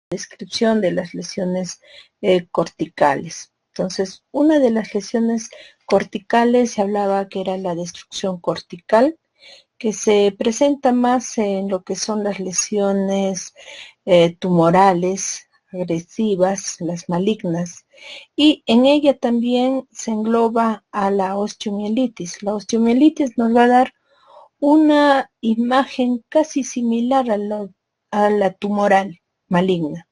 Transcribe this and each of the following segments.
descripción de las lesiones corticales. Entonces, una de las lesiones corticales se hablaba que era la destrucción cortical, que se presenta más en lo que son las lesiones tumorales, agresivas, las malignas, y en ella también se engloba a la osteomielitis. La osteomielitis nos va a dar una imagen casi similar a la tumoral maligna.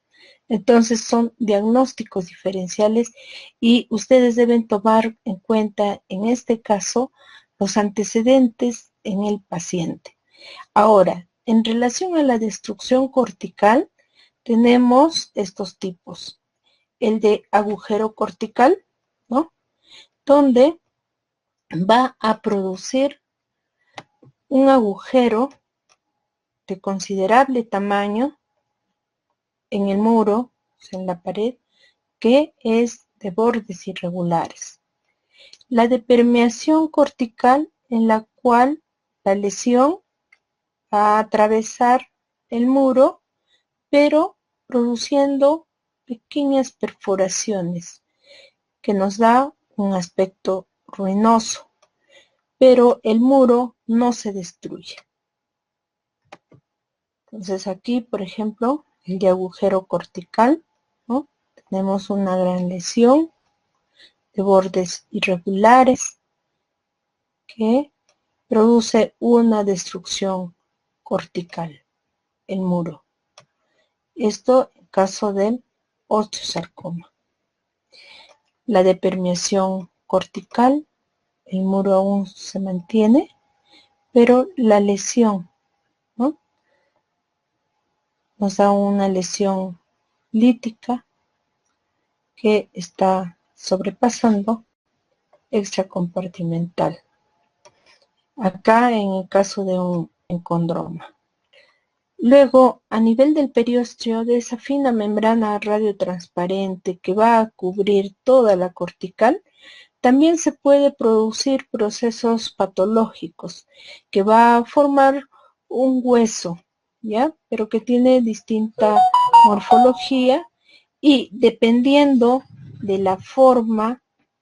Entonces son diagnósticos diferenciales y ustedes deben tomar en cuenta en este caso los antecedentes en el paciente. Ahora, en relación a la destrucción cortical, tenemos estos tipos. El de agujero cortical, ¿no? Donde va a producir un agujero de considerable tamaño en el muro, en la pared, que es de bordes irregulares. La depermeación cortical, en la cual la lesión va a atravesar el muro, pero produciendo pequeñas perforaciones que nos da un aspecto ruinoso, pero el muro no se destruye. Entonces aquí, por ejemplo, el de agujero cortical, ¿no? Tenemos una gran lesión de bordes irregulares que produce una destrucción cortical, el muro. Esto en caso del osteosarcoma. La depermeación cortical, el muro aún se mantiene, pero la lesión, ¿no? Nos da una lesión lítica que está sobrepasando extracompartimental. Acá en el caso de un encondroma. Luego, a nivel del periósteo, de esa fina membrana radiotransparente que va a cubrir toda la cortical, también se puede producir procesos patológicos que va a formar un hueso, ¿ya? Pero que tiene distinta morfología y dependiendo de la forma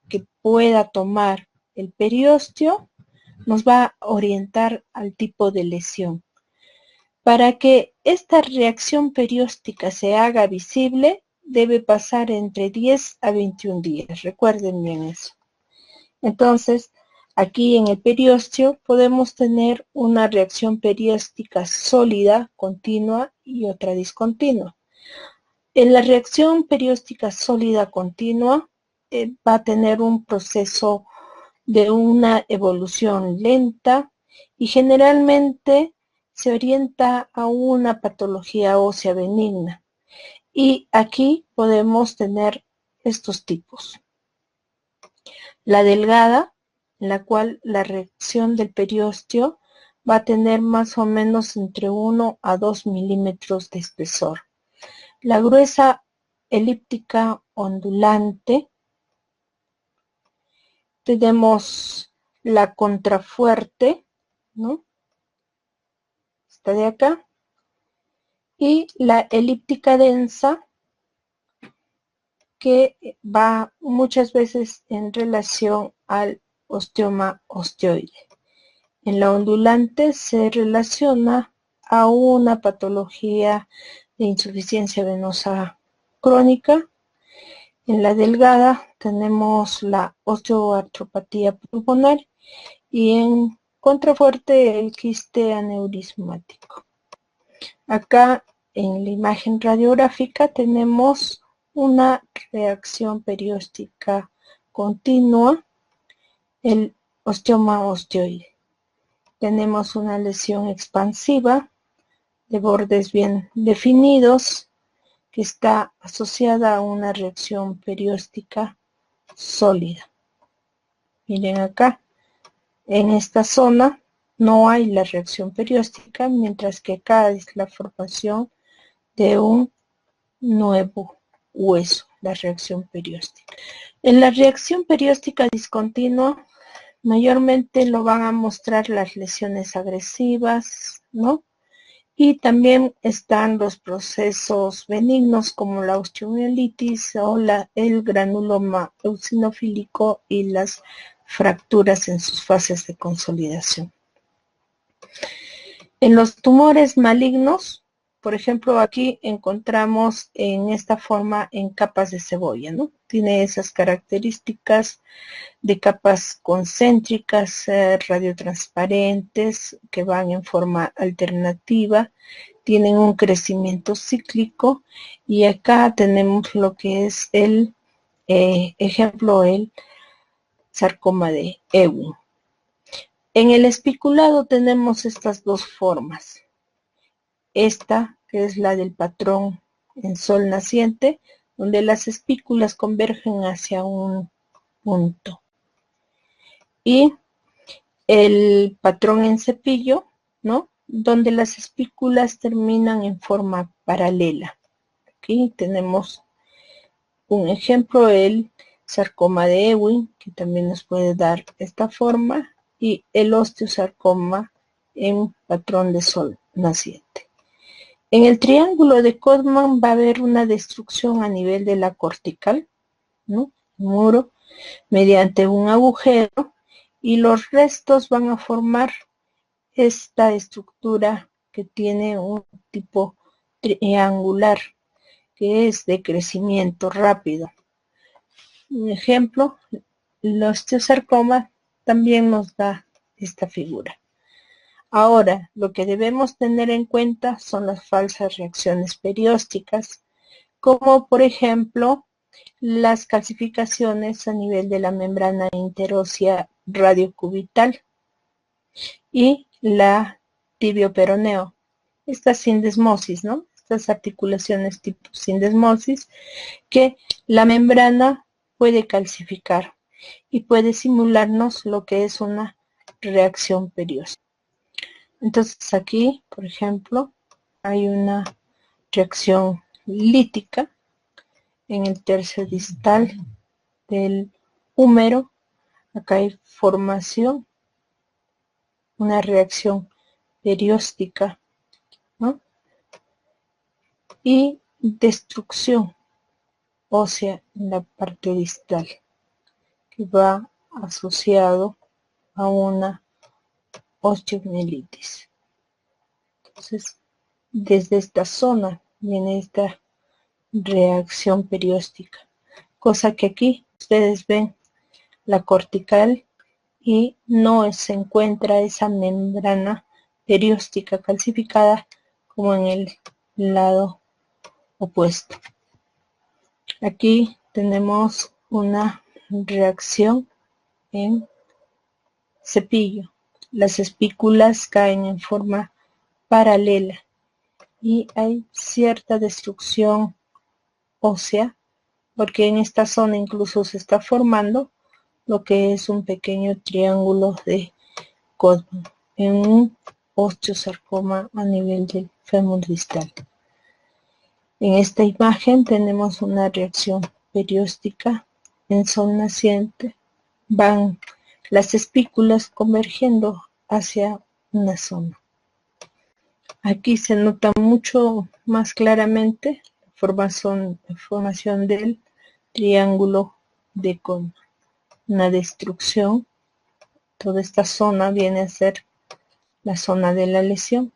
que pueda tomar el periósteo, nos va a orientar al tipo de lesión. Para que esta reacción perióstica se haga visible, debe pasar entre 10 a 21 días. Recuerden bien eso. Entonces, aquí en el periósteo podemos tener una reacción perióstica sólida, continua y otra discontinua. En la reacción perióstica sólida continua va a tener un proceso de una evolución lenta y generalmente se orienta a una patología ósea benigna. Y aquí podemos tener estos tipos. La delgada, en la cual la reacción del periósteo va a tener más o menos entre 1 a 2 milímetros de espesor. La gruesa, elíptica, ondulante. Tenemos la contrafuerte, ¿no? Esta de acá. Y la elíptica densa, que va muchas veces en relación al osteoma osteoide. En la ondulante se relaciona a una patología de insuficiencia venosa crónica. En la delgada tenemos la osteoartropatía pulmonar y en contrafuerte el quiste aneurismático. Acá en la imagen radiográfica tenemos una reacción perióstica continua, el osteoma osteoide. Tenemos una lesión expansiva de bordes bien definidos que está asociada a una reacción perióstica sólida. Miren acá, en esta zona no hay la reacción perióstica, mientras que acá es la formación de un nuevo hueso, la reacción perióstica. En la reacción perióstica discontinua, mayormente lo van a mostrar las lesiones agresivas, ¿no? Y también están los procesos benignos como la osteomielitis o el granuloma eosinofílico y las fracturas en sus fases de consolidación. En los tumores malignos, por ejemplo, aquí encontramos en esta forma en capas de cebolla, ¿no? Tiene esas características de capas concéntricas, radiotransparentes, que van en forma alternativa, tienen un crecimiento cíclico, y acá tenemos lo que es el ejemplo, el sarcoma de Ewing. En el espiculado tenemos estas dos formas. Esta, que es la del patrón en sol naciente, donde las espículas convergen hacia un punto. Y el patrón en cepillo, ¿no? Donde las espículas terminan en forma paralela. Aquí tenemos un ejemplo, el sarcoma de Ewing, que también nos puede dar esta forma, y el osteosarcoma en patrón de sol naciente. En el triángulo de Codman va a haber una destrucción a nivel de la cortical, ¿no? Muro, mediante un agujero, y los restos van a formar esta estructura que tiene un tipo triangular, que es de crecimiento rápido. Un ejemplo, el osteosarcoma también nos da esta figura. Ahora, lo que debemos tener en cuenta son las falsas reacciones periósticas, como por ejemplo las calcificaciones a nivel de la membrana interósea radiocubital y la tibioperoneo. Esta sindesmosis, ¿no? Estas articulaciones tipo sindesmosis, que la membrana puede calcificar y puede simularnos lo que es una reacción perióstica. Entonces aquí, por ejemplo, hay una reacción lítica en el tercio distal del húmero. Acá hay formación, una reacción perióstica, ¿no? Y destrucción ósea en la parte distal, que va asociado a una osteomielitis. Entonces, desde esta zona viene esta reacción perióstica, cosa que aquí ustedes ven la cortical y no se encuentra esa membrana perióstica calcificada como en el lado opuesto. Aquí tenemos una reacción en cepillo. Las espículas caen en forma paralela y hay cierta destrucción ósea, porque en esta zona incluso se está formando lo que es un pequeño triángulo de Codman en un osteosarcoma a nivel del fémur distal. En esta imagen tenemos una reacción perióstica en sol naciente. Van las espículas convergiendo hacia una zona. Aquí se nota mucho más claramente la formación del triángulo de Codman. Una destrucción. Toda esta zona viene a ser la zona de la lesión.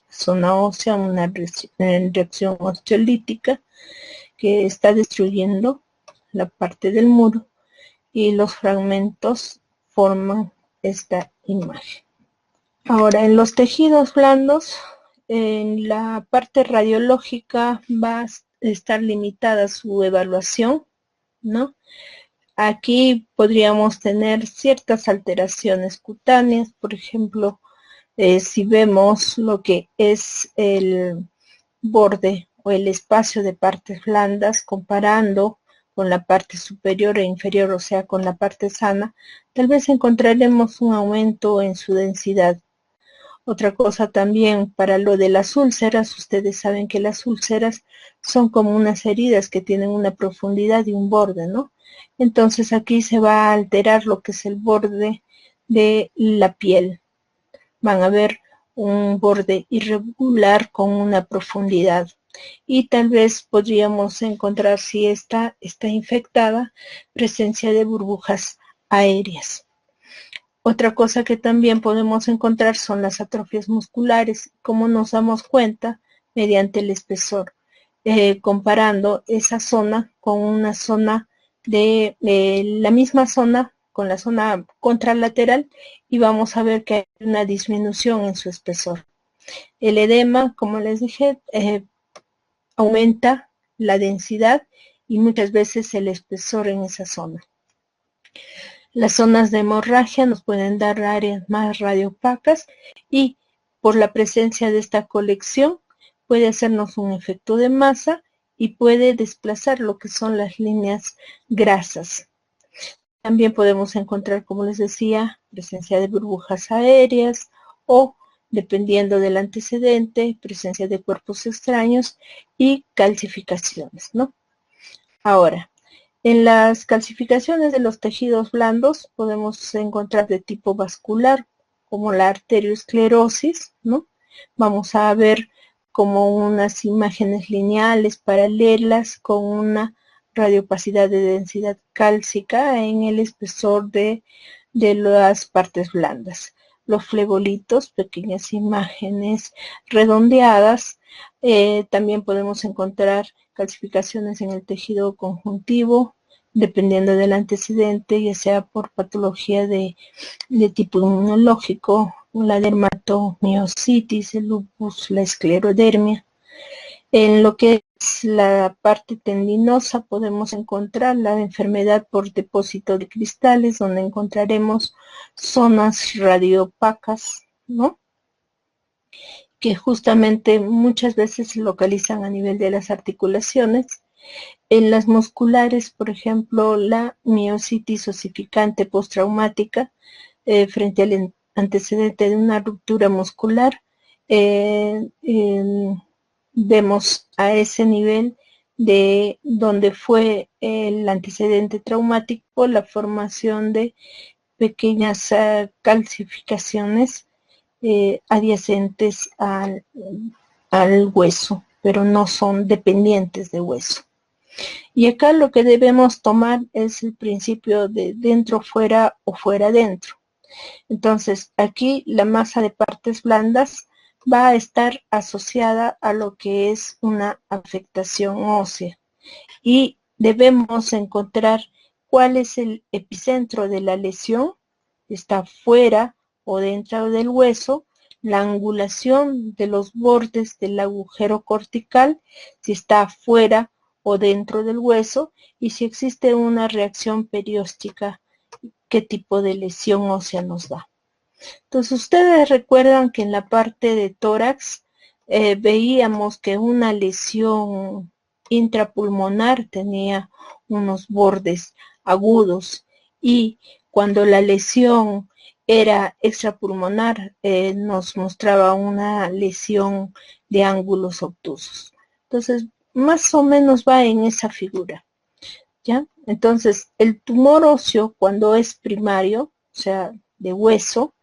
Zona ósea, una reacción osteolítica que está destruyendo la parte del muro, y los fragmentos forman esta imagen. Ahora, en los tejidos blandos, en la parte radiológica va a estar limitada su evaluación, ¿no? Aquí podríamos tener ciertas alteraciones cutáneas, por ejemplo, si vemos lo que es el borde o el espacio de partes blandas comparando con la parte superior e inferior, o sea, con la parte sana, tal vez encontraremos un aumento en su densidad. Otra cosa también para lo de las úlceras, ustedes saben que las úlceras son como unas heridas que tienen una profundidad y un borde, ¿no? Entonces aquí se va a alterar lo que es el borde de la piel. Van a haber un borde irregular con una profundidad. Y tal vez podríamos encontrar, si esta está infectada, presencia de burbujas aéreas. Otra cosa que también podemos encontrar son las atrofias musculares. ¿Cómo nos damos cuenta? Mediante el espesor, comparando esa zona con una zona de la misma zona, con la zona contralateral, y vamos a ver que hay una disminución en su espesor. El edema, como les dije, aumenta la densidad y muchas veces el espesor en esa zona. Las zonas de hemorragia nos pueden dar áreas más radioopacas y por la presencia de esta colección puede hacernos un efecto de masa y puede desplazar lo que son las líneas grasas. También podemos encontrar, como les decía, presencia de burbujas aéreas o, dependiendo del antecedente, presencia de cuerpos extraños y calcificaciones, ¿no? Ahora, en las calcificaciones de los tejidos blandos podemos encontrar de tipo vascular, como la arteriosclerosis, ¿no? Vamos a ver como unas imágenes lineales paralelas con una radiopacidad de densidad cálcica en el espesor de las partes blandas. Los flebollitos, pequeñas imágenes redondeadas. También podemos encontrar calcificaciones en el tejido conjuntivo, dependiendo del antecedente, ya sea por patología de tipo inmunológico, la dermatomiositis, el lupus, la esclerodermia. En lo que es la parte tendinosa podemos encontrar la enfermedad por depósito de cristales, donde encontraremos zonas radiopacas, ¿no? Que justamente muchas veces se localizan a nivel de las articulaciones. En las musculares, por ejemplo, la miositis osificante postraumática, frente al antecedente de una ruptura muscular, vemos a ese nivel de donde fue el antecedente traumático la formación de pequeñas calcificaciones adyacentes al hueso, pero no son dependientes de hueso. Y acá lo que debemos tomar es el principio de dentro, fuera o fuera, dentro. Entonces, aquí la masa de partes blandas va a estar asociada a lo que es una afectación ósea. Y debemos encontrar cuál es el epicentro de la lesión, está fuera o dentro del hueso, la angulación de los bordes del agujero cortical, si está fuera o dentro del hueso, y si existe una reacción perióstica, qué tipo de lesión ósea nos da. Entonces, ustedes recuerdan que en la parte de tórax veíamos que una lesión intrapulmonar tenía unos bordes agudos, y cuando la lesión era extrapulmonar nos mostraba una lesión de ángulos obtusos. Entonces, más o menos va en esa figura, ¿ya? Entonces, el tumor óseo, cuando es primario, o sea, de hueso,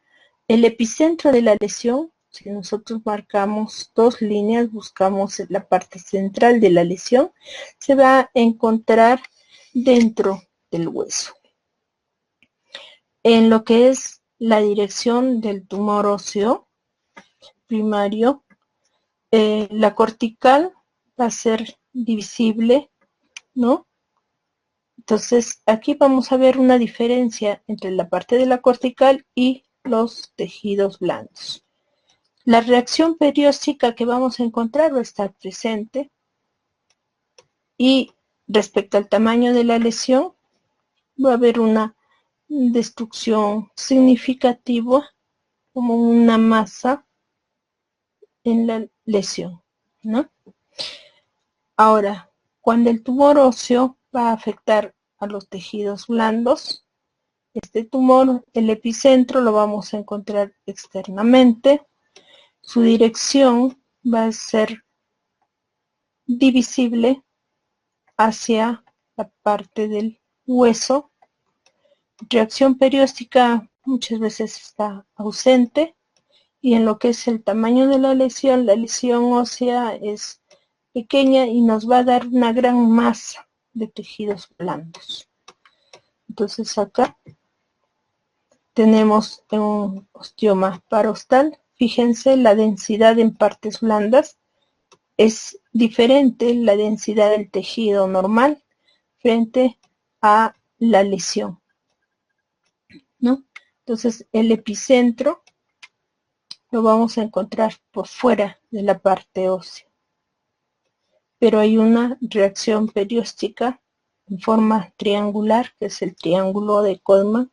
el epicentro de la lesión, si nosotros marcamos dos líneas, buscamos la parte central de la lesión, se va a encontrar dentro del hueso. En lo que es la dirección del tumor óseo primario, la cortical va a ser divisible, ¿no? Entonces, aquí vamos a ver una diferencia entre la parte de la cortical y los tejidos blandos. La reacción perióstica que vamos a encontrar va a estar presente, y respecto al tamaño de la lesión va a haber una destrucción significativa como una masa en la lesión, ¿no? Ahora, cuando el tumor óseo va a afectar a los tejidos blandos, este tumor, el epicentro lo vamos a encontrar externamente. Su dirección va a ser divisible hacia la parte del hueso. Reacción perióstica muchas veces está ausente, y en lo que es el tamaño de la lesión ósea es pequeña y nos va a dar una gran masa de tejidos blandos. Entonces acá tenemos un osteoma parostal. Fíjense, la densidad en partes blandas es diferente, la densidad del tejido normal frente a la lesión, ¿no? Entonces el epicentro lo vamos a encontrar por fuera de la parte ósea. Pero hay una reacción perióstica en forma triangular, que es el triángulo de Coleman,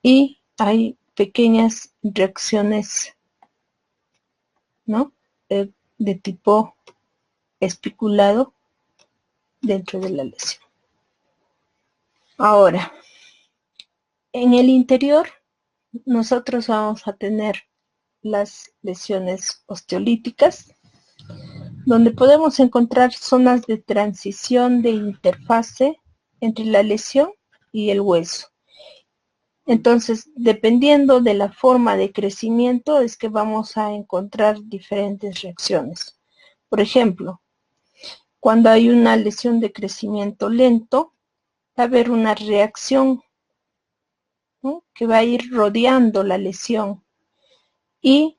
y hay pequeñas reacciones, ¿no? De tipo espiculado dentro de la lesión. Ahora, en el interior, nosotros vamos a tener las lesiones osteolíticas, donde podemos encontrar zonas de transición de interfase entre la lesión y el hueso. Entonces, dependiendo de la forma de crecimiento, es que vamos a encontrar diferentes reacciones. Por ejemplo, cuando hay una lesión de crecimiento lento, va a haber una reacción, ¿no?, que va a ir rodeando la lesión y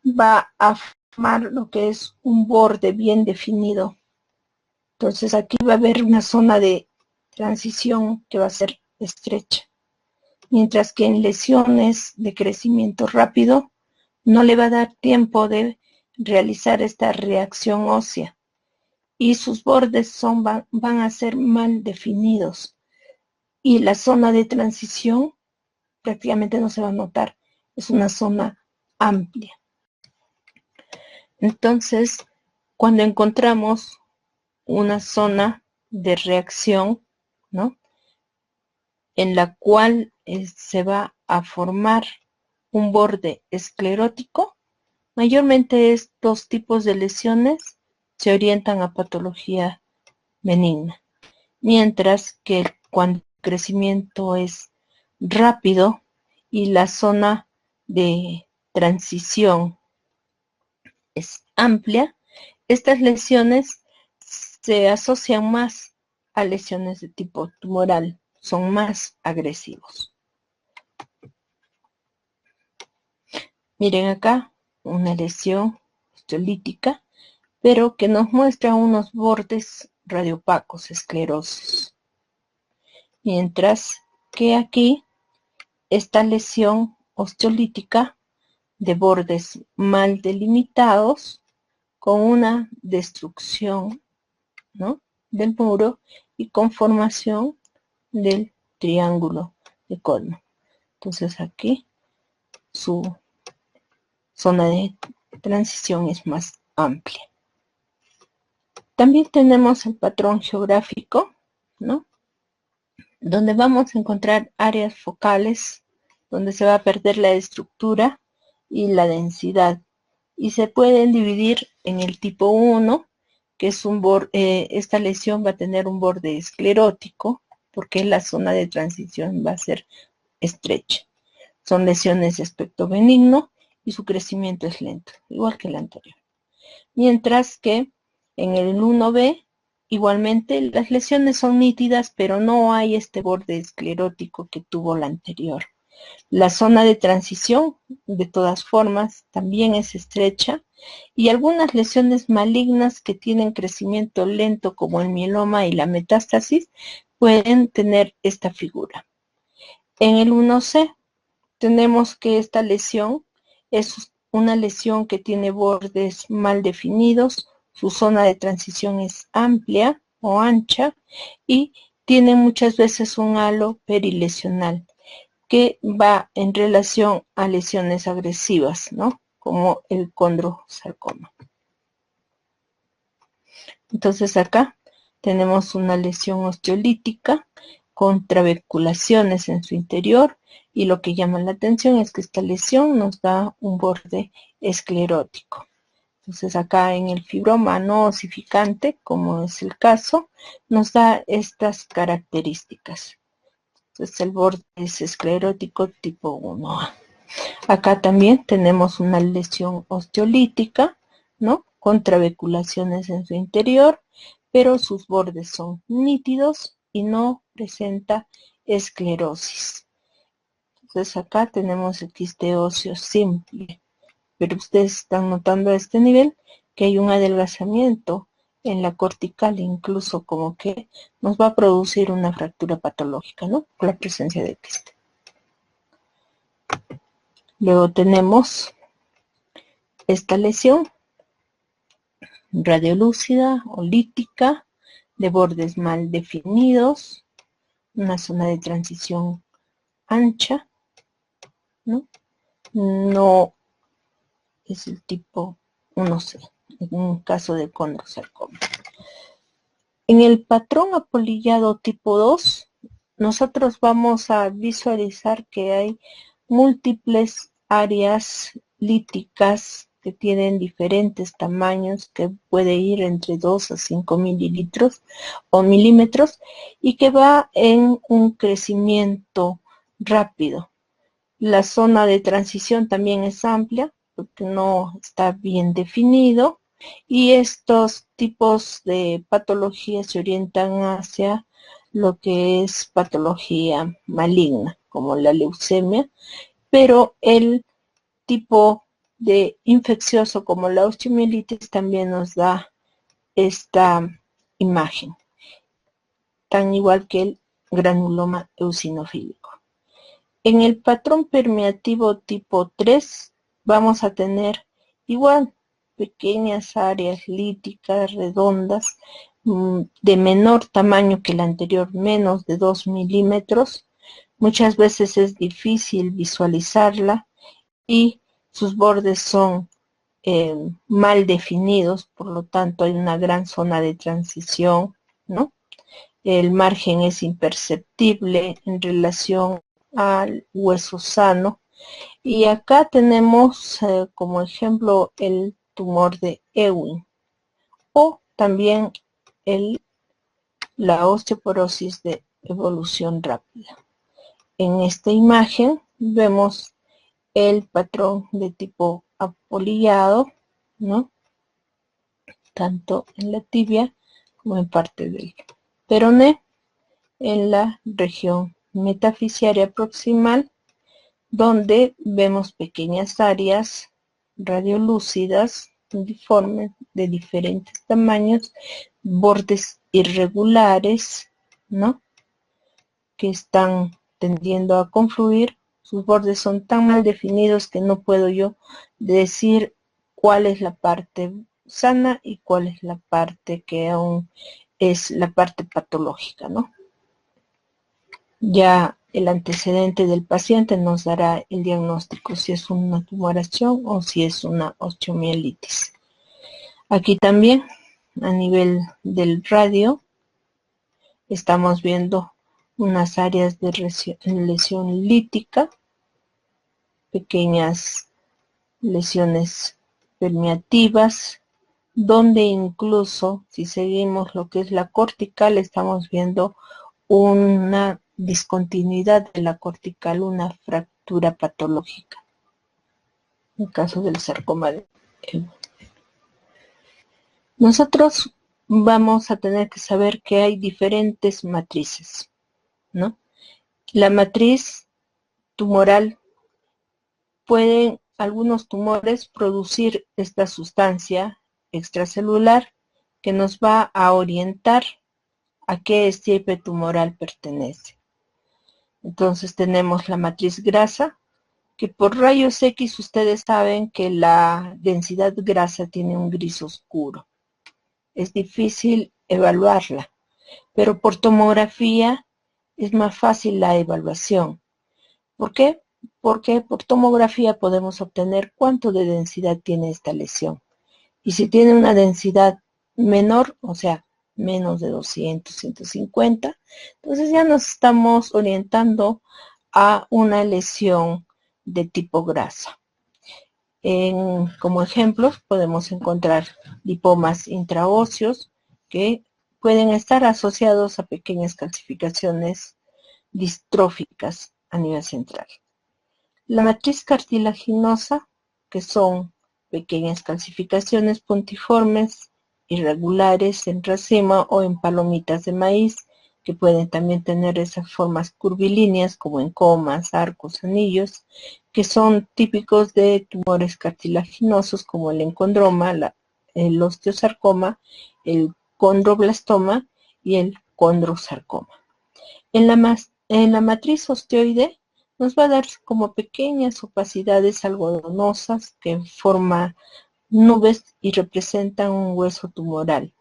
va a formar lo que es un borde bien definido. Entonces aquí va a haber una zona de transición que va a ser estrecha. Mientras que en lesiones de crecimiento rápido no le va a dar tiempo de realizar esta reacción ósea y sus bordes van a ser mal definidos y la zona de transición prácticamente no se va a notar, es una zona amplia. Entonces, cuando encontramos una zona de reacción, ¿no?, en la cual se va a formar un borde esclerótico, mayormente estos tipos de lesiones se orientan a patología benigna, mientras que cuando el crecimiento es rápido y la zona de transición es amplia, estas lesiones se asocian más a lesiones de tipo tumoral, son más agresivos. Miren acá, una lesión osteolítica, pero que nos muestra unos bordes radiopacos, esclerosos. Mientras que aquí, esta lesión osteolítica de bordes mal delimitados, con una destrucción, ¿no?, del muro y con formación del triángulo de Coleman. Entonces aquí su zona de transición es más amplia. También tenemos el patrón geográfico, ¿no?, donde vamos a encontrar áreas focales donde se va a perder la estructura y la densidad, y se pueden dividir en el tipo 1, que es esta lesión va a tener un borde esclerótico, porque la zona de transición va a ser estrecha. Son lesiones de aspecto benigno y su crecimiento es lento, igual que el anterior. Mientras que en el 1B, igualmente, las lesiones son nítidas, pero no hay este borde esclerótico que tuvo la anterior. La zona de transición, de todas formas, también es estrecha, y algunas lesiones malignas que tienen crecimiento lento, como el mieloma y la metástasis, pueden tener esta figura. En el 1C tenemos que esta lesión es una lesión que tiene bordes mal definidos, su zona de transición es amplia o ancha y tiene muchas veces un halo perilesional que va en relación a lesiones agresivas, ¿no?, como el condrosarcoma. Entonces acá tenemos una lesión osteolítica con trabeculaciones en su interior, y lo que llama la atención es que esta lesión nos da un borde esclerótico. Entonces acá en el fibroma no osificante, como es el caso, nos da estas características. Entonces el borde es esclerótico tipo 1A. Acá también tenemos una lesión osteolítica, ¿no? Con trabeculaciones en su interior, pero sus bordes son nítidos y no presenta esclerosis. Entonces acá tenemos el quiste óseo simple, pero ustedes están notando a este nivel que hay un adelgazamiento en la cortical, incluso como que nos va a producir una fractura patológica, ¿no? Por la presencia de quiste. Luego tenemos esta lesión radiolúcida o lítica, de bordes mal definidos, una zona de transición ancha, ¿no? No es el tipo 1C, en un caso de condrosarcoma. En el patrón apolillado tipo 2, nosotros vamos a visualizar que hay múltiples áreas líticas que tienen diferentes tamaños, que puede ir entre 2 a 5 mililitros o milímetros, y que va en un crecimiento rápido. La zona de transición también es amplia, porque no está bien definido, y estos tipos de patologías se orientan hacia lo que es patología maligna, como la leucemia, pero el tipo de infeccioso como la osteomielitis también nos da esta imagen, tan igual que el granuloma eosinofílico. En el patrón permeativo tipo 3 vamos a tener igual pequeñas áreas líticas redondas de menor tamaño que el anterior, menos de 2 milímetros. Muchas veces es difícil visualizarla y sus bordes son mal definidos, por lo tanto hay una gran zona de transición, ¿no? El margen es imperceptible en relación al hueso sano. Y acá tenemos como ejemplo el tumor de Ewing o también la osteoporosis de evolución rápida. En esta imagen vemos el patrón de tipo apolillado, ¿no? Tanto en la tibia como en parte del peroné, en la región metafisiaria proximal, donde vemos pequeñas áreas radiolúcidas, uniformes, de diferentes tamaños, bordes irregulares, ¿no? Que están tendiendo a confluir. Sus bordes son tan mal definidos que no puedo yo decir cuál es la parte sana y cuál es la parte que aún es la parte patológica, ¿no? Ya el antecedente del paciente nos dará el diagnóstico, si es una tumoración o si es una osteomielitis. Aquí también, a nivel del radio, estamos viendo unas áreas de lesión lítica, pequeñas lesiones permeativas, donde incluso, si seguimos lo que es la cortical, estamos viendo una discontinuidad de la cortical, una fractura patológica, en el caso del sarcoma de Ewing. Nosotros vamos a tener que saber que hay diferentes matrices, ¿no? La matriz tumoral, pueden algunos tumores producir esta sustancia extracelular que nos va a orientar a qué estirpe tumoral pertenece. Entonces tenemos la matriz grasa, que por rayos X ustedes saben que la densidad grasa tiene un gris oscuro. Es difícil evaluarla, pero por tomografía es más fácil la evaluación. ¿Por qué? Porque por tomografía podemos obtener cuánto de densidad tiene esta lesión. Y si tiene una densidad menor, o sea, menos de 200, 150, entonces ya nos estamos orientando a una lesión de tipo grasa. Como ejemplos podemos encontrar lipomas intraóseos que pueden estar asociados a pequeñas calcificaciones distróficas a nivel central. La matriz cartilaginosa, que son pequeñas calcificaciones puntiformes, irregulares en racema o en palomitas de maíz, que pueden también tener esas formas curvilíneas como en comas, arcos, anillos, que son típicos de tumores cartilaginosos como el encondroma, el osteosarcoma, el condroblastoma y el condrosarcoma. En la matriz osteoide nos va a dar como pequeñas opacidades algodonosas que forman nubes y representan un hueso tumoral.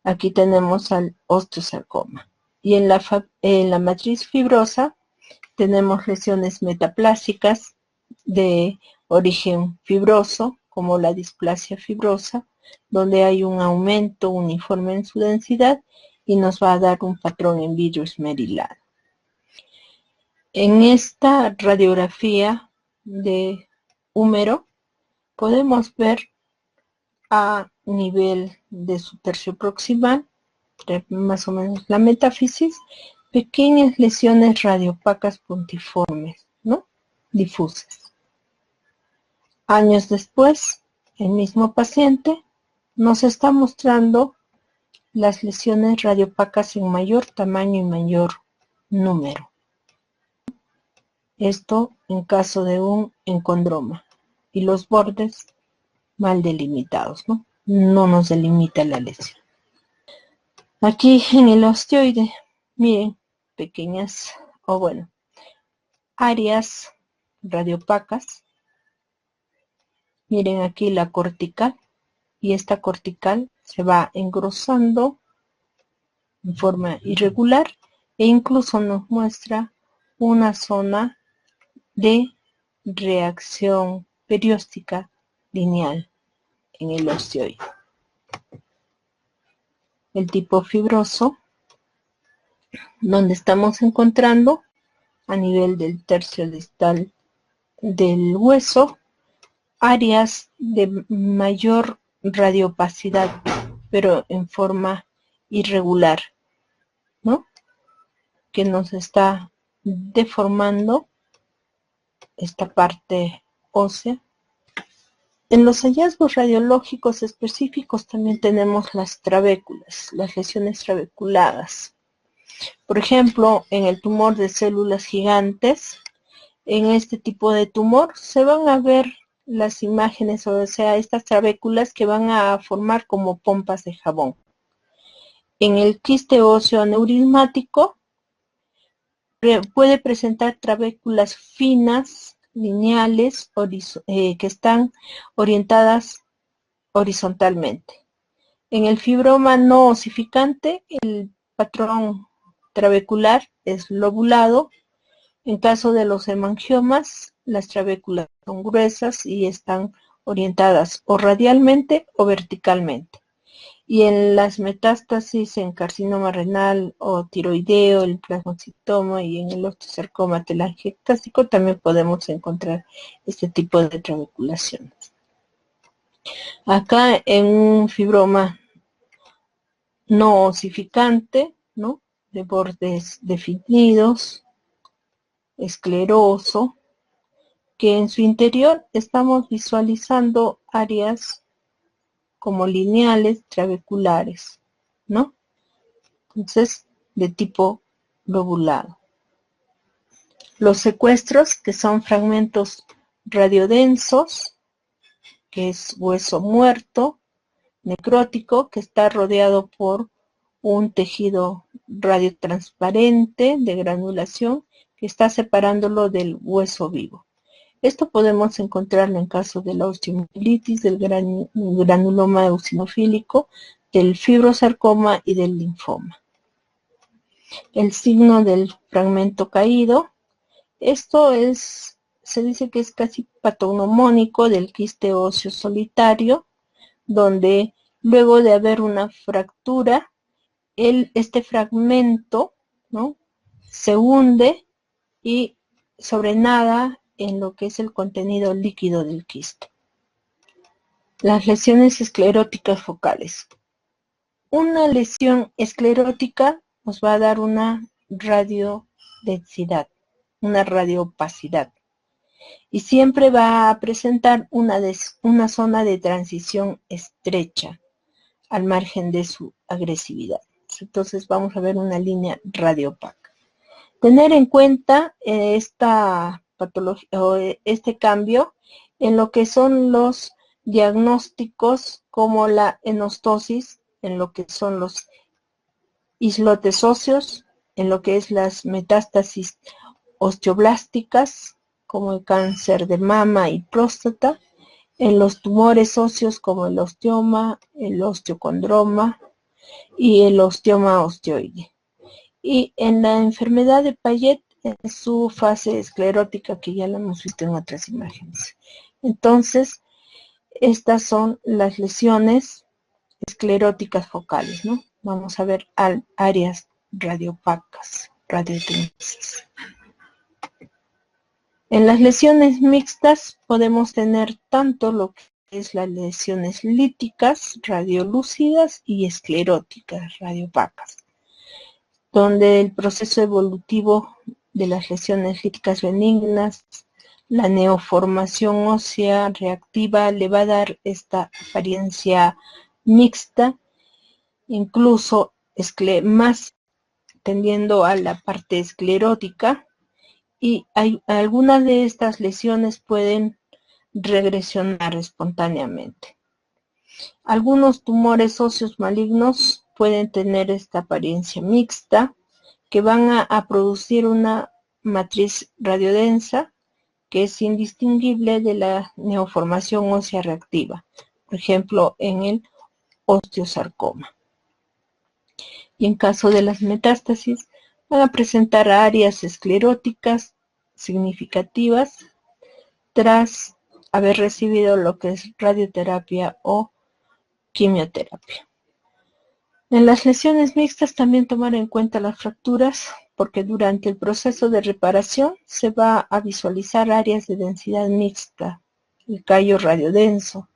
Aquí tenemos al osteosarcoma. Y en la matriz fibrosa tenemos lesiones metaplásicas de origen fibroso, como la displasia fibrosa, donde hay un aumento uniforme en su densidad y nos va a dar un patrón en vidrio esmerilado. En esta radiografía de húmero podemos ver a nivel de su tercio proximal, más o menos la metáfisis, pequeñas lesiones radiopacas puntiformes, ¿no? Difusas. Años después, el mismo paciente nos está mostrando las lesiones radiopacas en mayor tamaño y mayor número. Esto en caso de un encondroma. Y los bordes mal delimitados, ¿no? No nos delimita la lesión. Aquí en el osteoide, miren, pequeñas, áreas radiopacas. Miren aquí la cortical, y esta cortical se va engrosando en forma irregular e incluso nos muestra una zona de reacción perióstica lineal en el osteoide. El tipo fibroso, donde estamos encontrando a nivel del tercio distal del hueso áreas de mayor radiopacidad, pero en forma irregular, ¿no? Que nos está deformando esta parte ósea. En los hallazgos radiológicos específicos también tenemos las trabéculas, las lesiones trabeculadas. Por ejemplo, en el tumor de células gigantes, en este tipo de tumor se van a ver las imágenes, o sea, estas trabéculas que van a formar como pompas de jabón. En el quiste óseo aneurismático puede presentar trabéculas finas, lineales, que están orientadas horizontalmente. En el fibroma no osificante, el patrón trabecular es lobulado. En caso de los hemangiomas, las trabéculas son gruesas y están orientadas o radialmente o verticalmente. Y en las metástasis en carcinoma renal o tiroideo, el plasmocitoma y en el osteosarcoma telangiectásico también podemos encontrar este tipo de trabeculaciones. Acá en un fibroma no osificante, ¿no? De bordes definidos, escleroso, que en su interior estamos visualizando áreas como lineales, trabeculares, ¿no? Entonces, de tipo lobulado. Los secuestros, que son fragmentos radiodensos, que es hueso muerto, necrótico, que está rodeado por un tejido radiotransparente de granulación que está separándolo del hueso vivo. Esto podemos encontrarlo en caso de la osteomielitis, del granuloma eosinofílico, del fibrosarcoma y del linfoma. El signo del fragmento caído, esto se dice que es casi patognomónico del quiste óseo solitario, donde luego de haber una fractura, este fragmento, ¿no?, se hunde y sobrenada en lo que es el contenido líquido del quiste. Las lesiones escleróticas focales. Una lesión esclerótica nos va a dar una radiopacidad densidad, una radioopacidad. Y siempre va a presentar una zona de transición estrecha al margen de su agresividad. Entonces vamos a ver una línea radioopaca. Tener en cuenta esta patología o este cambio en lo que son los diagnósticos como la enostosis, en lo que son los islotes óseos, en lo que es las metástasis osteoblásticas, como el cáncer de mama y próstata, en los tumores óseos como el osteoma, el osteocondroma y el osteoma osteoide. Y en la enfermedad de Payet, en su fase esclerótica, que ya la hemos visto en otras imágenes. Entonces, estas son las lesiones escleróticas focales, ¿no? Vamos a ver áreas radiopacas, radiotenesis. En las lesiones mixtas podemos tener tanto lo que es las lesiones líticas, radiolúcidas y escleróticas, radiopacas, donde el proceso evolutivo de las lesiones líticas benignas, la neoformación ósea reactiva le va a dar esta apariencia mixta, incluso más tendiendo a la parte esclerótica, y algunas de estas lesiones pueden regresionar espontáneamente. Algunos tumores óseos malignos pueden tener esta apariencia mixta, que van a producir una matriz radiodensa que es indistinguible de la neoformación ósea reactiva, por ejemplo, en el osteosarcoma. Y en caso de las metástasis, van a presentar áreas escleróticas significativas tras haber recibido lo que es radioterapia o quimioterapia. En las lesiones mixtas también tomar en cuenta las fracturas, porque durante el proceso de reparación se va a visualizar áreas de densidad mixta, el callo radiodenso.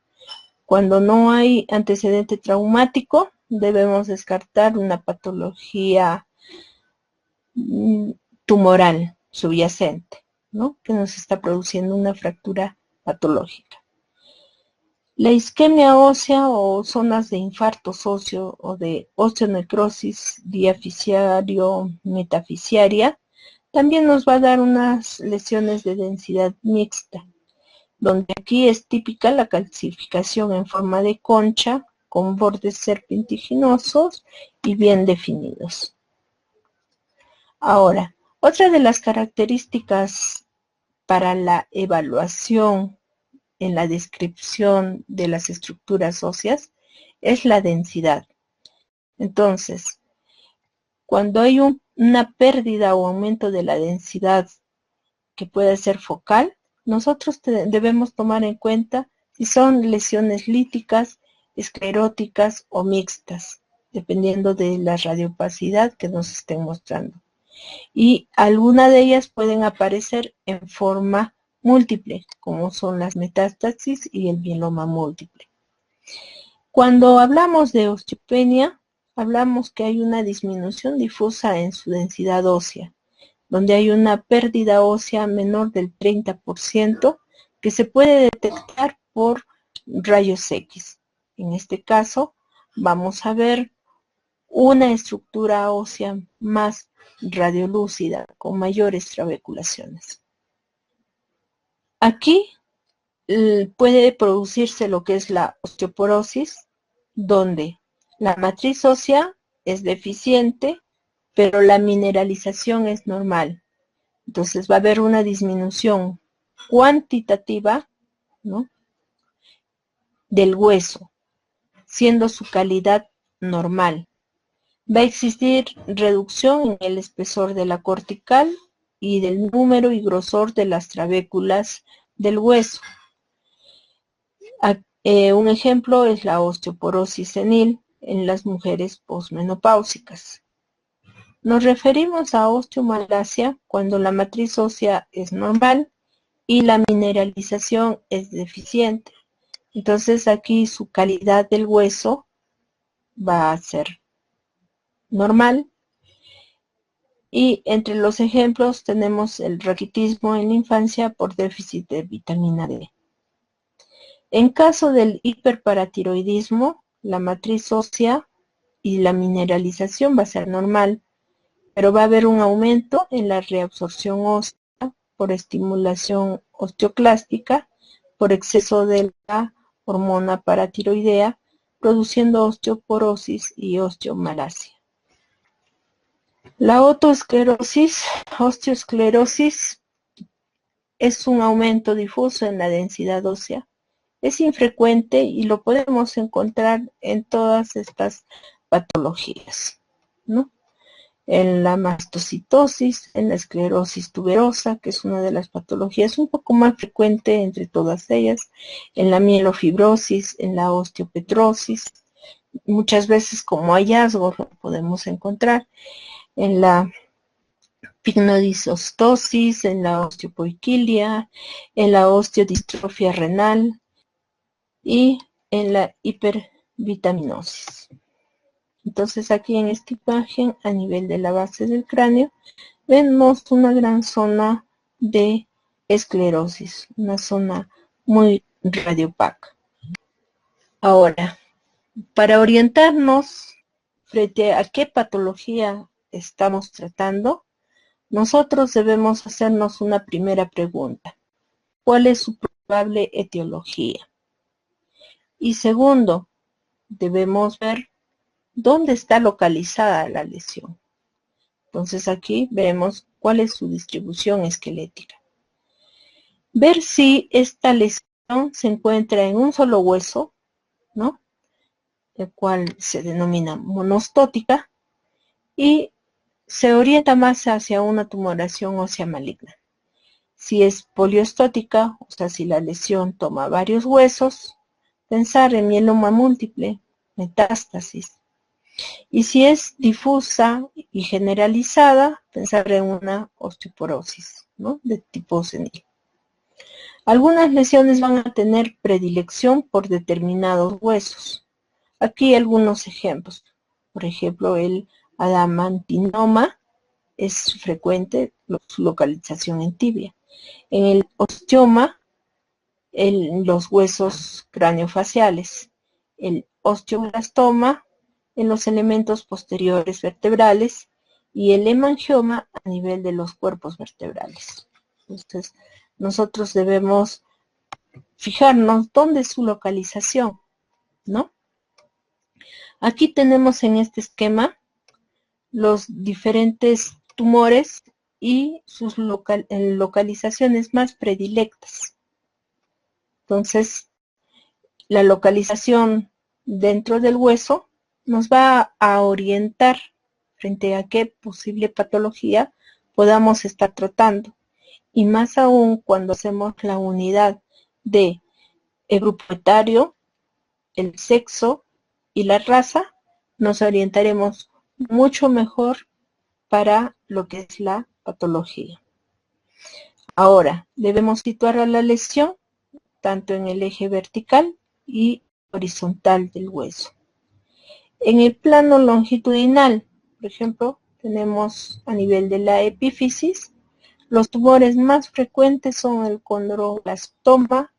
Cuando no hay antecedente traumático, debemos descartar una patología tumoral subyacente, ¿no?, que nos está produciendo una fractura patológica. La isquemia ósea o zonas de infartos óseo o de osteonecrosis diaficiario-metafisiaria también nos va a dar unas lesiones de densidad mixta, donde aquí es típica la calcificación en forma de concha con bordes serpentiginosos y bien definidos. Ahora, otra de las características para la evaluación en la descripción de las estructuras óseas es la densidad. Entonces, cuando hay una pérdida o aumento de la densidad que puede ser focal, nosotros debemos tomar en cuenta si son lesiones líticas, escleróticas o mixtas, dependiendo de la radiopacidad que nos estén mostrando. Y algunas de ellas pueden aparecer en forma múltiple, como son las metástasis y el mieloma múltiple. Cuando hablamos de osteopenia, hablamos que hay una disminución difusa en su densidad ósea, donde hay una pérdida ósea menor del 30% que se puede detectar por rayos X. En este caso, vamos a ver una estructura ósea más radiolúcida, con mayores trabeculaciones. Aquí puede producirse lo que es la osteoporosis, donde la matriz ósea es deficiente, pero la mineralización es normal. Entonces va a haber una disminución cuantitativa, ¿no?, del hueso, siendo su calidad normal. Va a existir reducción en el espesor de la cortical y del número y grosor de las trabéculas del hueso. Un ejemplo es la osteoporosis senil en las mujeres posmenopáusicas. Nos referimos a osteomalacia cuando la matriz ósea es normal y la mineralización es deficiente. Entonces aquí su calidad del hueso va a ser normal Y entre los ejemplos tenemos el raquitismo en la infancia por déficit de vitamina D. En caso del hiperparatiroidismo, la matriz ósea y la mineralización va a ser normal, pero va a haber un aumento en la reabsorción ósea por estimulación osteoclástica, por exceso de la hormona paratiroidea, produciendo osteoporosis y osteomalacia. La osteoesclerosis es un aumento difuso en la densidad ósea. Es infrecuente y lo podemos encontrar en todas estas patologías, ¿no? En la mastocitosis, en la esclerosis tuberosa, que es una de las patologías un poco más frecuente entre todas ellas, en la mielofibrosis, en la osteopetrosis, muchas veces como hallazgo lo podemos encontrar, en la pignodisostosis, en la osteopoiquilia, en la osteodistrofia renal y en la hipervitaminosis. Entonces aquí en esta imagen, a nivel de la base del cráneo, vemos una gran zona de esclerosis, una zona muy radiopaca. Ahora, para orientarnos frente a qué patología estamos tratando, nosotros debemos hacernos una primera pregunta. ¿Cuál es su probable etiología? Y segundo, debemos ver dónde está localizada la lesión. Entonces aquí vemos cuál es su distribución esquelética. Ver si esta lesión se encuentra en un solo hueso, ¿no? El cual se denomina monostótica y se orienta más hacia una tumoración ósea maligna. Si es poliostótica, o sea, si la lesión toma varios huesos, pensar en mieloma múltiple, metástasis. Y si es difusa y generalizada, pensar en una osteoporosis, ¿no? De tipo senil. Algunas lesiones van a tener predilección por determinados huesos. Aquí algunos ejemplos. Por ejemplo, el adamantinoma es frecuente su localización en tibia. En el osteoma, en los huesos craneofaciales. El osteoblastoma en los elementos posteriores vertebrales y el hemangioma a nivel de los cuerpos vertebrales. Entonces, nosotros debemos fijarnos dónde es su localización, ¿no? Aquí tenemos en este esquema los diferentes tumores y sus localizaciones más predilectas. Entonces, la localización dentro del hueso nos va a orientar frente a qué posible patología podamos estar tratando. Y más aún cuando hacemos la unidad de el grupo etario, el sexo y la raza, nos orientaremos mucho mejor para lo que es la patología. Ahora, debemos situar a la lesión tanto en el eje vertical y horizontal del hueso. En el plano longitudinal, por ejemplo, tenemos a nivel de la epífisis, los tumores más frecuentes son el condroblastoma,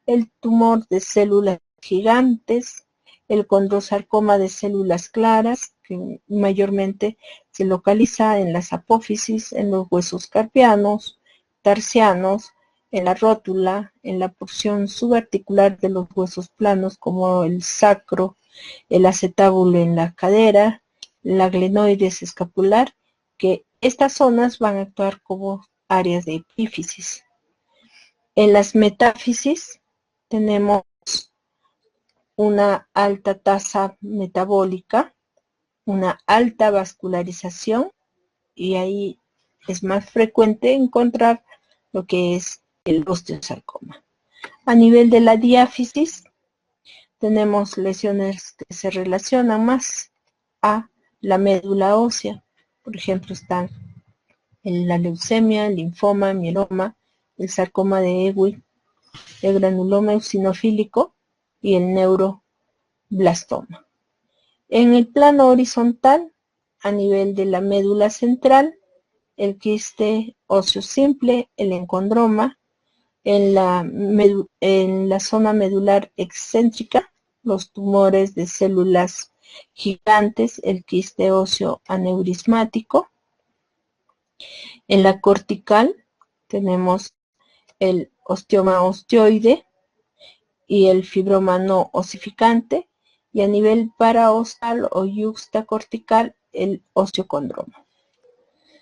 el tumor de células gigantes, el condrosarcoma de células claras, que mayormente se localiza en las apófisis, en los huesos carpianos, tarsianos, en la rótula, en la porción subarticular de los huesos planos como el sacro, el acetábulo en la cadera, la glenoides escapular, que estas zonas van a actuar como áreas de epífisis. En las metáfisis tenemos una alta tasa metabólica, una alta vascularización y ahí es más frecuente encontrar lo que es el osteosarcoma. A nivel de la diáfisis tenemos lesiones que se relacionan más a la médula ósea. Por ejemplo, están la leucemia, el linfoma, el mieloma, el sarcoma de Ewing, el granuloma eosinofílico y el neuroblastoma. En el plano horizontal, a nivel de la médula central, el quiste óseo simple, el encondroma, en la zona medular excéntrica, los tumores de células gigantes, el quiste óseo aneurismático. En la cortical tenemos el osteoma osteoide y el fibroma no osificante, y a nivel paraostal o yuxtacortical el osteocondroma.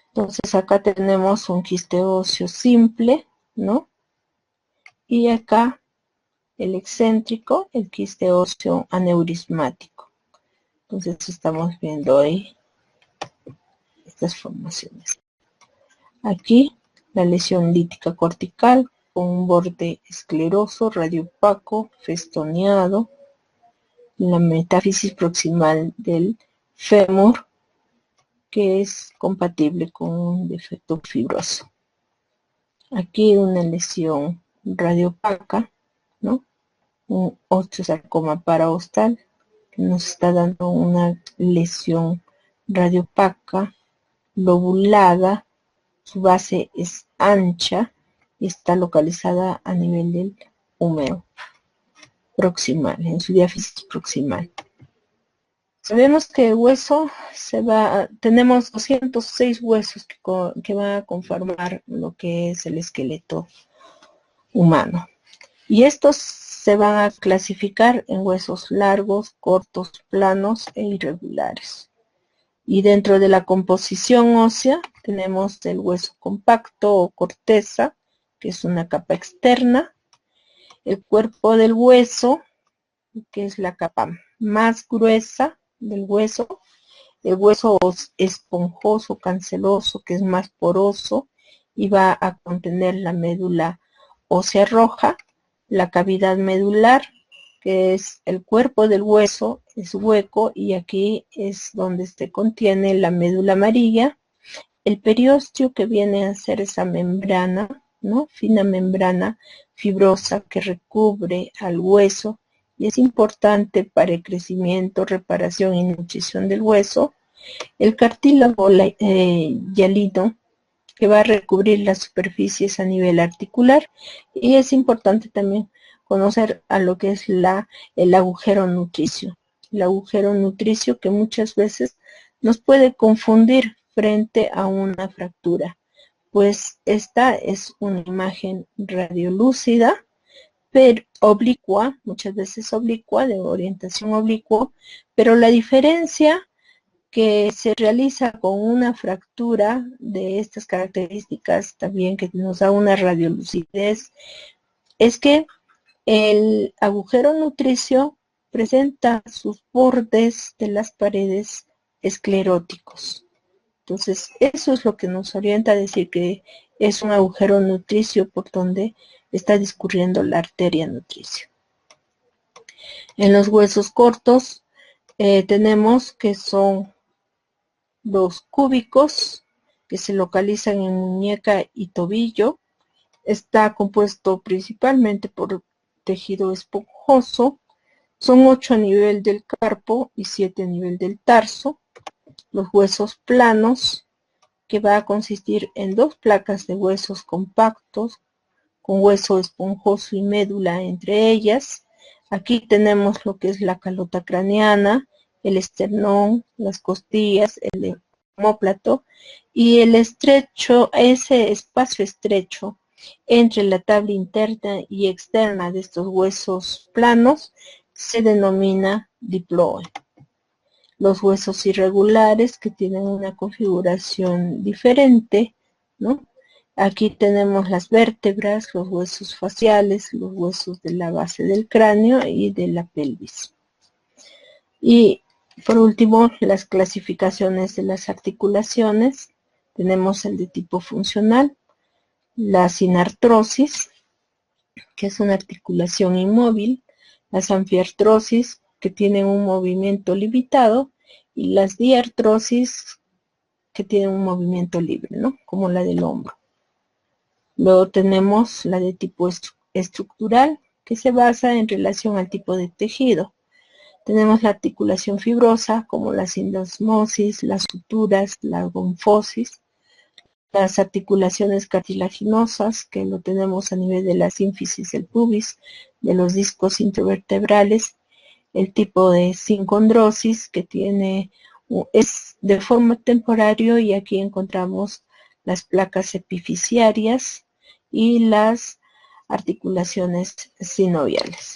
Entonces acá tenemos un quiste óseo simple, ¿no? Y acá el excéntrico, el quiste óseo aneurismático. Entonces estamos viendo ahí estas formaciones. Aquí la lesión lítica cortical con un borde escleroso, radiopaco, festoneado, la metáfisis proximal del fémur, que es compatible con un defecto fibroso. Aquí una lesión radiopaca, ¿no? Un osteosarcoma paraostal que nos está dando una lesión radiopaca, lobulada, su base es ancha y está localizada a nivel del húmero proximal, en su diáfisis proximal. Sabemos que el hueso tenemos 206 huesos que van a conformar lo que es el esqueleto humano. Y estos se van a clasificar en huesos largos, cortos, planos e irregulares. Y dentro de la composición ósea tenemos el hueso compacto o corteza, que es una capa externa, el cuerpo del hueso, que es la capa más gruesa del hueso, el hueso esponjoso, canceloso, que es más poroso y va a contener la médula ósea roja, la cavidad medular, que es el cuerpo del hueso, es hueco y aquí es donde se contiene la médula amarilla, el periósteo, que viene a ser esa membrana, ¿no? Fina membrana fibrosa que recubre al hueso y es importante para el crecimiento, reparación y nutrición del hueso. El cartílago hialino, que va a recubrir las superficies a nivel articular, y es importante también conocer a lo que es el agujero nutricio. El agujero nutricio que muchas veces nos puede confundir frente a una fractura, pues esta es una imagen radiolúcida, pero oblicua, muchas veces oblicua, de orientación oblicua, pero la diferencia que se realiza con una fractura de estas características también, que nos da una radiolucidez, es que el agujero nutricio presenta sus bordes de las paredes escleróticos. Entonces, eso es lo que nos orienta a decir que es un agujero nutricio por donde está discurriendo la arteria nutricio. En los huesos cortos tenemos que son los cúbicos, que se localizan en muñeca y tobillo. Está compuesto principalmente por tejido esponjoso. Son 8 a nivel del carpo y 7 a nivel del tarso. Los huesos planos, que va a consistir en 2 placas de huesos compactos, con hueso esponjoso y médula entre ellas. Aquí tenemos lo que es la calota craneana, el esternón, las costillas, el omóplato y el estrecho, ese espacio estrecho entre la tabla interna y externa de estos huesos planos se denomina diploe. Los huesos irregulares, que tienen una configuración diferente, ¿no? Aquí tenemos las vértebras, los huesos faciales, los huesos de la base del cráneo y de la pelvis. Y por último, las clasificaciones de las articulaciones. Tenemos el de tipo funcional, la sinartrosis, que es una articulación inmóvil, las anfiartrosis, que tienen un movimiento limitado, y las diartrosis, que tienen un movimiento libre, ¿no? Como la del hombro. Luego tenemos la de tipo estructural, que se basa en relación al tipo de tejido. Tenemos la articulación fibrosa, como la sindesmosis, las suturas, la gonfosis. las articulaciones cartilaginosas, que lo tenemos a nivel de la sínfisis del pubis, de los discos intervertebrales, el tipo de sincondrosis que es de forma temporario, y aquí encontramos las placas epifisiarias y las articulaciones sinoviales.